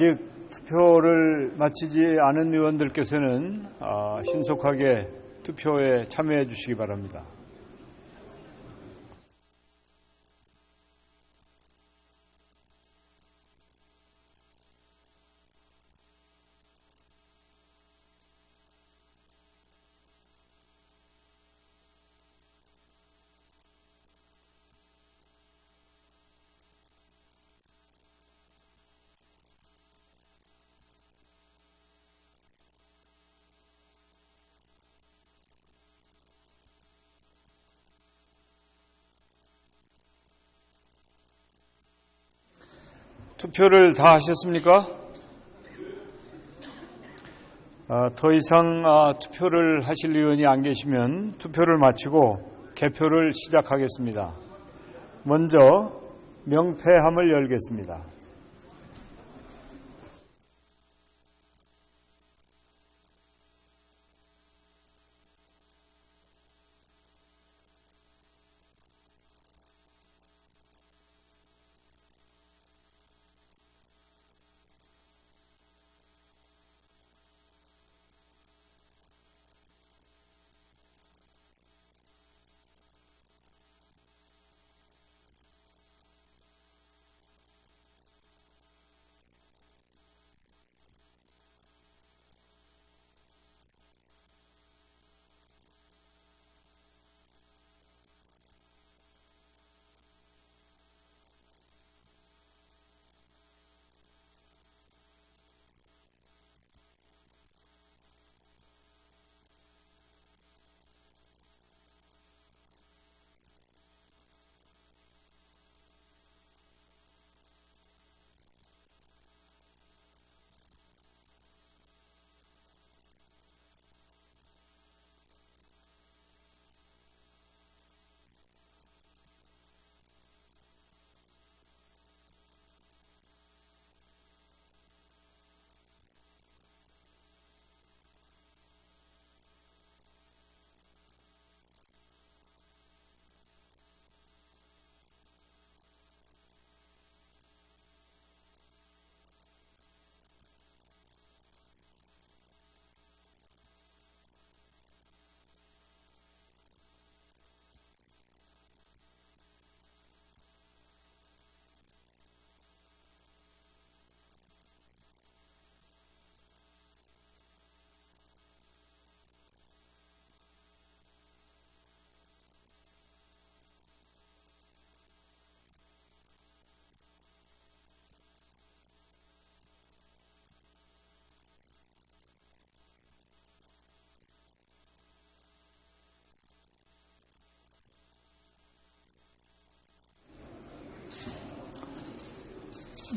아직 투표를 마치지 않은 의원들께서는 신속하게 투표에 참여해 주시기 바랍니다. 투표를 다 하셨습니까? 더 이상 투표를 하실 의원이 안 계시면 투표를 마치고 개표를 시작하겠습니다. 먼저 명패함을 열겠습니다.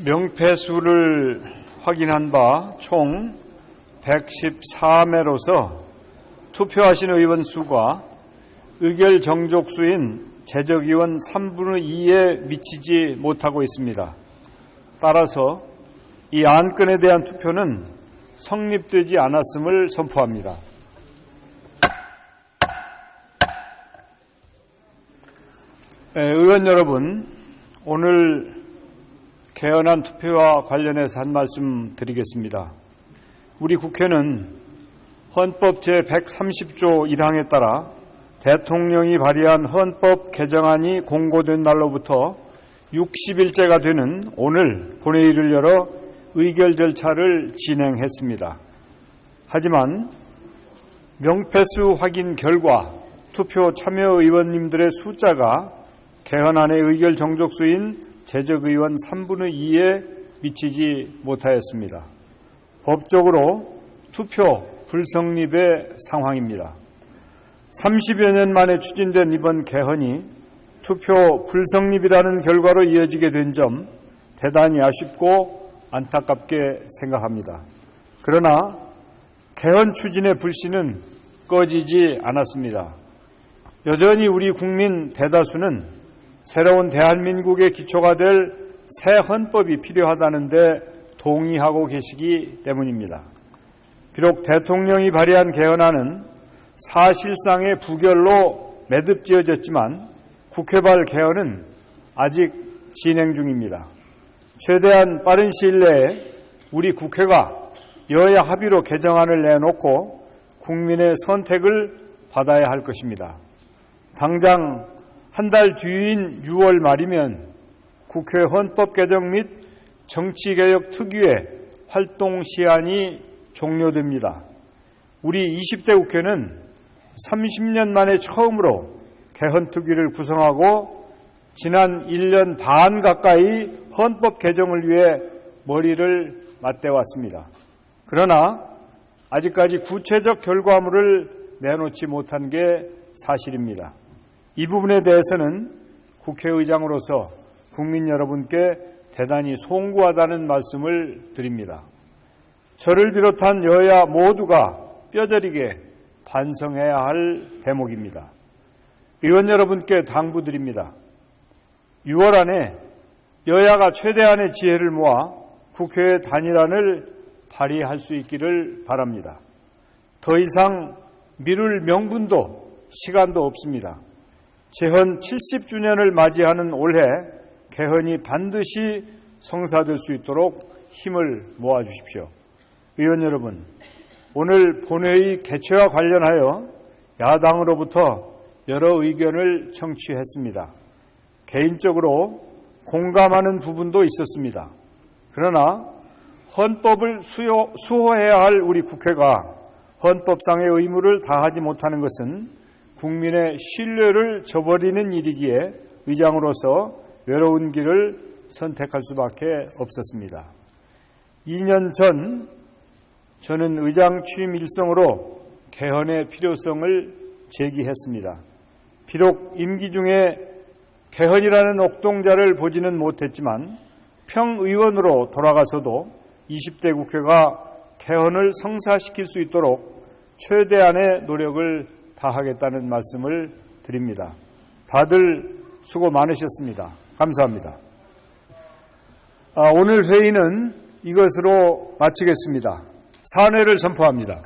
명패수를 확인한 바 총 114매로서 투표하신 의원 수가 의결 정족수인 재적의원 3분의 2에 미치지 못하고 있습니다. 따라서 이 안건에 대한 투표는 성립되지 않았음을 선포합니다. 의원 여러분, 오늘 개헌안 투표와 관련해서 한 말씀 드리겠습니다. 우리 국회는 헌법 제130조 1항에 따라 대통령이 발의한 헌법 개정안이 공고된 날로부터 60일째가 되는 오늘 본회의를 열어 의결 절차를 진행했습니다. 하지만 명패수 확인 결과 투표 참여 의원님들의 숫자가 개헌안의 의결 정족수인 재적의원 3분의 2에 미치지 못하였습니다. 법적으로 투표 불성립의 상황입니다. 30여 년 만에 추진된 이번 개헌이 투표 불성립이라는 결과로 이어지게 된 점 대단히 아쉽고 안타깝게 생각합니다. 그러나 개헌 추진의 불씨는 꺼지지 않았습니다. 여전히 우리 국민 대다수는 새로운 대한민국의 기초가 될 새 헌법이 필요하다는 데 동의하고 계시기 때문입니다. 비록 대통령이 발의한 개헌안은 사실상의 부결로 매듭지어졌지만 국회발 개헌은 아직 진행 중입니다. 최대한 빠른 시일 내에 우리 국회가 여야 합의로 개정안을 내놓고 국민의 선택을 받아야 할 것입니다. 당장 한 달 뒤인 6월 말이면 국회 헌법 개정 및 정치개혁 특위의 활동 시한이 종료됩니다. 우리 20대 국회는 30년 만에 처음으로 개헌특위를 구성하고 지난 1년 반 가까이 헌법 개정을 위해 머리를 맞대왔습니다. 그러나 아직까지 구체적 결과물을 내놓지 못한 게 사실입니다. 이 부분에 대해서는 국회의장으로서 국민 여러분께 대단히 송구하다는 말씀을 드립니다. 저를 비롯한 여야 모두가 뼈저리게 반성해야 할 대목입니다. 의원 여러분께 당부드립니다. 6월 안에 여야가 최대한의 지혜를 모아 국회의 단일안을 발의할 수 있기를 바랍니다. 더 이상 미룰 명분도 시간도 없습니다. 재헌 70주년을 맞이하는 올해 개헌이 반드시 성사될 수 있도록 힘을 모아주십시오. 의원 여러분, 오늘 본회의 개최와 관련하여 야당으로부터 여러 의견을 청취했습니다. 개인적으로 공감하는 부분도 있었습니다. 그러나 헌법을 수호해야 할 우리 국회가 헌법상의 의무를 다하지 못하는 것은 국민의 신뢰를 저버리는 일이기에 의장으로서 외로운 길을 선택할 수밖에 없었습니다. 2년 전 저는 의장 취임 일성으로 개헌의 필요성을 제기했습니다. 비록 임기 중에 개헌이라는 옥동자를 보지는 못했지만 평의원으로 돌아가서도 20대 국회가 개헌을 성사시킬 수 있도록 최대한의 노력을 다하겠다는 말씀을 드립니다. 다들 수고 많으셨습니다. 감사합니다. 오늘 회의는 이것으로 마치겠습니다. 산회를 선포합니다.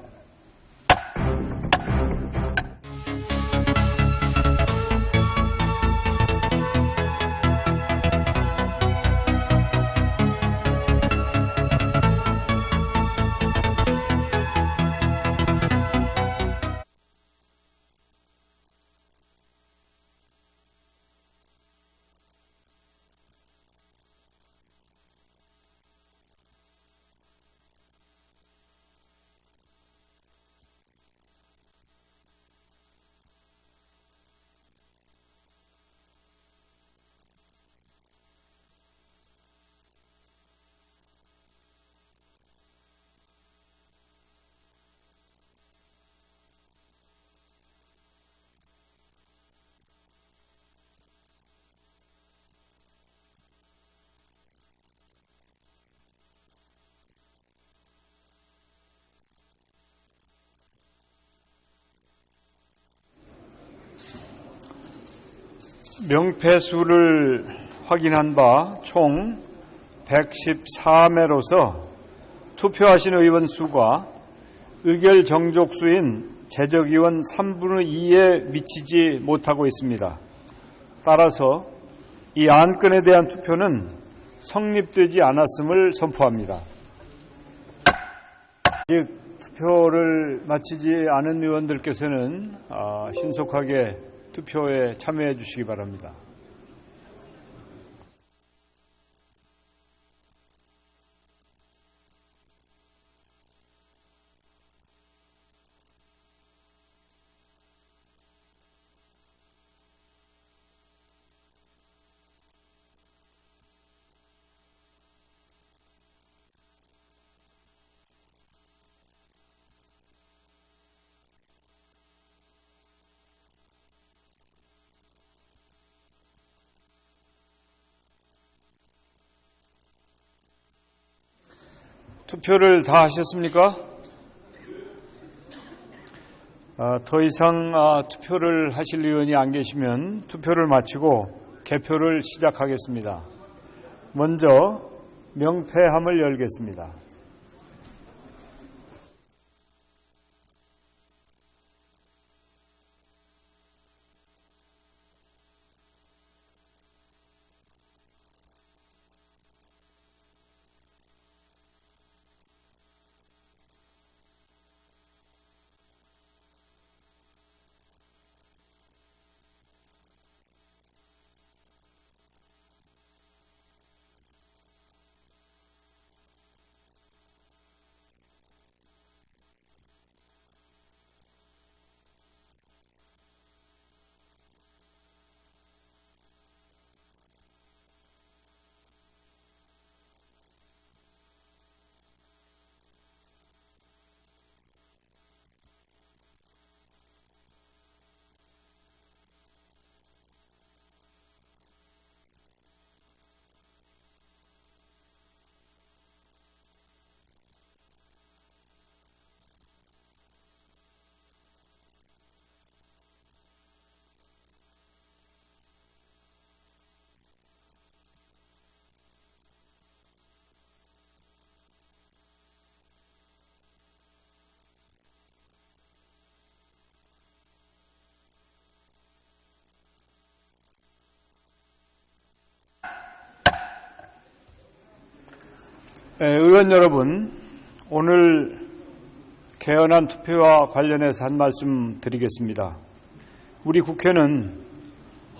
명패수를 확인한 바 총 114매로서 투표하신 의원 수가 의결 정족수인 재적의원 3분의 2에 미치지 못하고 있습니다. 따라서 이 안건에 대한 투표는 성립되지 않았음을 선포합니다. 아직 투표를 마치지 않은 의원들께서는 신속하게 투표에 참여해 주시기 바랍니다. 투표를 다 하셨습니까? 더 이상 투표를 하실 의원이 안 계시면 투표를 마치고 개표를 시작하겠습니다. 먼저 명패함을 열겠습니다. 의원 여러분, 오늘 개헌안 투표와 관련해서 한 말씀 드리겠습니다. 우리 국회는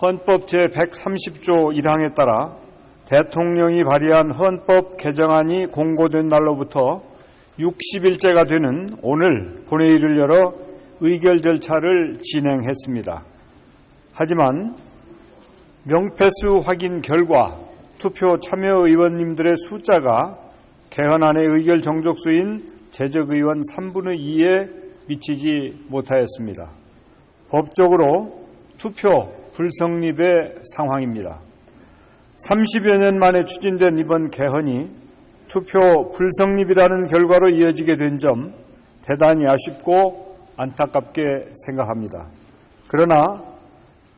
헌법 제130조 1항에 따라 대통령이 발의한 헌법 개정안이 공고된 날로부터 60일째가 되는 오늘 본회의를 열어 의결 절차를 진행했습니다. 하지만 명패수 확인 결과 투표 참여 의원님들의 숫자가 개헌안의 의결 정족수인 재적의원 3분의 2에 미치지 못하였습니다. 법적으로 투표 불성립의 상황입니다. 30여 년 만에 추진된 이번 개헌이 투표 불성립이라는 결과로 이어지게 된 점 대단히 아쉽고 안타깝게 생각합니다. 그러나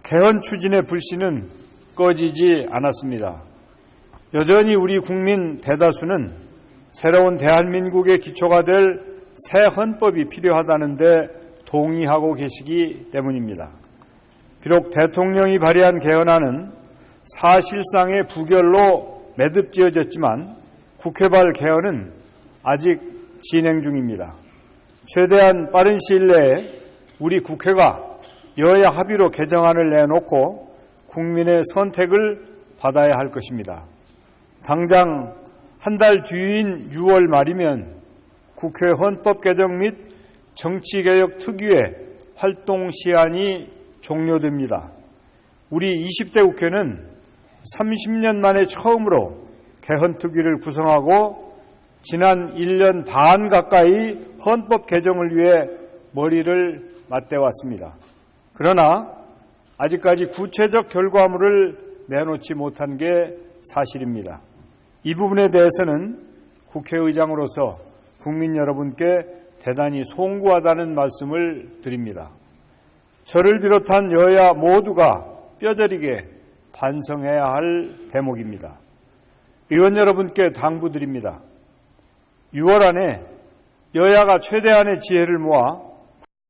개헌 추진의 불씨는 꺼지지 않았습니다. 여전히 우리 국민 대다수는 새로운 대한민국의 기초가 될 새 헌법이 필요하다는 데 동의하고 계시기 때문입니다. 비록 대통령이 발의한 개헌안은 사실상의 부결로 매듭지어졌지만 국회발 개헌은 아직 진행 중입니다. 최대한 빠른 시일 내에 우리 국회가 여야 합의로 개정안을 내놓고 국민의 선택을 받아야 할 것입니다. 당장 한 달 뒤인 6월 말이면 국회 헌법 개정 및 정치개혁 특위의 활동 시한이 종료됩니다. 우리 20대 국회는 30년 만에 처음으로 개헌 특위를 구성하고 지난 1년 반 가까이 헌법 개정을 위해 머리를 맞대왔습니다. 그러나 아직까지 구체적 결과물을 내놓지 못한 게 사실입니다. 이 부분에 대해서는 국회의장으로서 국민 여러분께 대단히 송구하다는 말씀을 드립니다. 저를 비롯한 여야 모두가 뼈저리게 반성해야 할 대목입니다. 의원 여러분께 당부드립니다. 6월 안에 여야가 최대한의 지혜를 모아